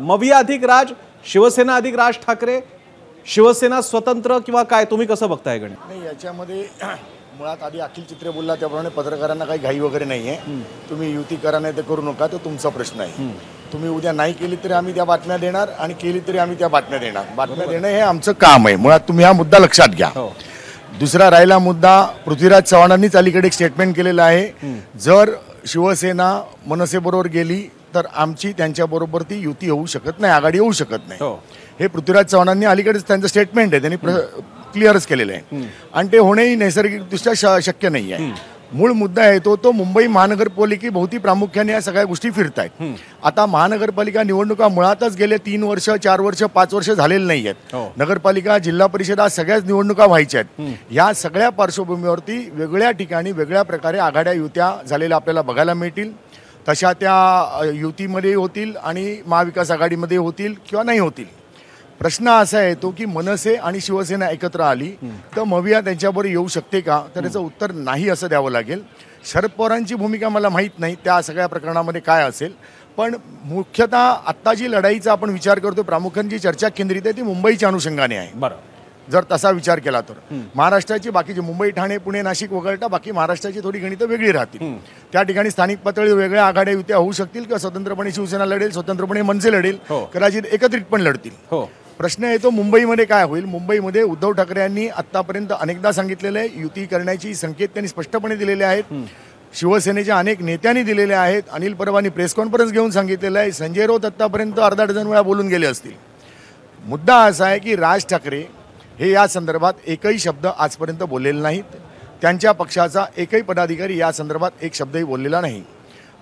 मविया अधिक राज, शिवसेना अधिक राज ठाकरे, शिवसेना स्वतंत्र किंवा काय, तुम्ही कसं बघताय गणित? नाही, याच्यामध्ये मुळात आधी अखिल चित्रे बोलला त्याप्रमाणे पत्रकारांना काही घाई वगैरे नाही आहे. तुम्ही युती करा नाही तर करू नका, तो तुमचा प्रश्न आहे. तुम्ही उद्या नाही केली तरी आम्ही त्या बातम्या देणार आणि केली तरी आम्ही त्या बातम्या देणार. बातम्या देणं हे आमचं काम आहे. मुळात तुम्ही हा मुद्दा लक्षात घ्या. दुसरा राहिला मुद्दा, पृथ्वीराज चव्हाणांनीच अलीकडे एक स्टेटमेंट केलेलं आहे, जर शिवसेना मनसेबरोबर गेली तर आमची त्यांच्याबरोबर ती युती होऊ शकत नाही, आघाडी होऊ शकत नाही. हे पृथ्वीराज चव्हाणांनी अलीकडेच त्यांचं स्टेटमेंट आहे, त्यांनी क्लिअरच केलेलं आहे आणि ते होणेही नैसर्गिकदृष्ट्या शक्य नाही आहे. मूळ मुद्दा येतो तो मुंबई महानगरपालिकेभोवती प्रामुख्याने या सगळ्या गोष्टी फिरत आहेत. आता महानगरपालिका निवडणुका मुळातच गेले 3 वर्ष 4 वर्ष 5 वर्ष झालेले नाही आहेत. नगरपालिका, जिल्हा परिषदा सगळ्याच निवडणुका व्हायच्या आहेत. या सगळ्या पार्श्वभूमीवरती वेगळ्या ठिकाणी वेगळ्या प्रकारे आघाड्या युत्या झालेल्या आपल्याला बघायला मिळतील. तशा त्या युतीमध्ये होतील आणि महाविकास आघाडीमध्ये होतील किंवा नाही होतील. प्रश्न असा येतो की मनसे आणि शिवसेना एकत्र आली तर मविया त्यांच्याबरोबर येऊ शकते का, तर त्याचं उत्तर नाही असं द्यावं लागेल. शरद पवारांची भूमिका मला माहीत नाही त्या सगळ्या प्रकरणामध्ये काय असेल, पण मुख्यतः आत्ता जी लढाईचा आपण विचार करतो, प्रामुख्याने जी चर्चा केंद्रित आहे ती मुंबईच्या अनुषंगाने आहे. जर तसा विचार केला तर महाराष्ट्राची बाकीची मुंबई, ठाणे, पुणे, नाशिक वगळता बाकी महाराष्ट्राची थोडी गणितं वेगळी राहतील. त्या ठिकाणी स्थानिक पातळीवर वेगळ्या आघाड्या युत्या होऊ शकतील किंवा स्वतंत्रपणे शिवसेना लढेल, स्वतंत्रपणे मनसे लढेल, कदाचित एकत्रित पण लढतील. प्रश्न येतो मुंबईमध्ये काय होईल. मुंबईमध्ये उद्धव ठाकरे यांनी आतापर्यंत अनेकदा सांगितलेलं आहे, युती करण्याची संकेत त्यांनी स्पष्टपणे दिलेले आहेत. शिवसेनेच्या अनेक नेत्यांनी दिलेले आहेत. अनिल परबांनी प्रेस कॉन्फरन्स घेऊन सांगितलेलं आहे. संजय राऊत आतापर्यंत अर्धा डझन वेळा बोलून गेले असतील. मुद्दा असा आहे की राज ठाकरे हे या संदर्भात एकही शब्द आजपर्यंत बोललेले नाहीत. त्यांच्या पक्षाचा एकही पदाधिकारी या संदर्भात एक शब्दही बोललेला नाही.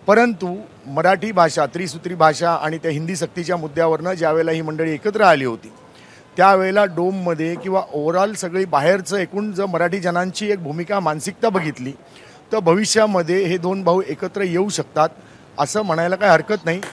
परंतु मराठी भाषा, त्रिसूत्री भाषा आणि त्या हिंदी सक्तीच्या मुद्द्यावरनं ज्यावेळेला ही मंडळी एकत्र आली होती त्यावेळेला डोममध्ये किंवा ओव्हरऑल सगळी बाहेरचं एकूण जर मराठी जनांची एक भूमिका, मानसिकता बघितली तर भविष्यामध्ये हे दोन भाऊ एकत्र येऊ शकतात असं म्हणायला काही हरकत नाही.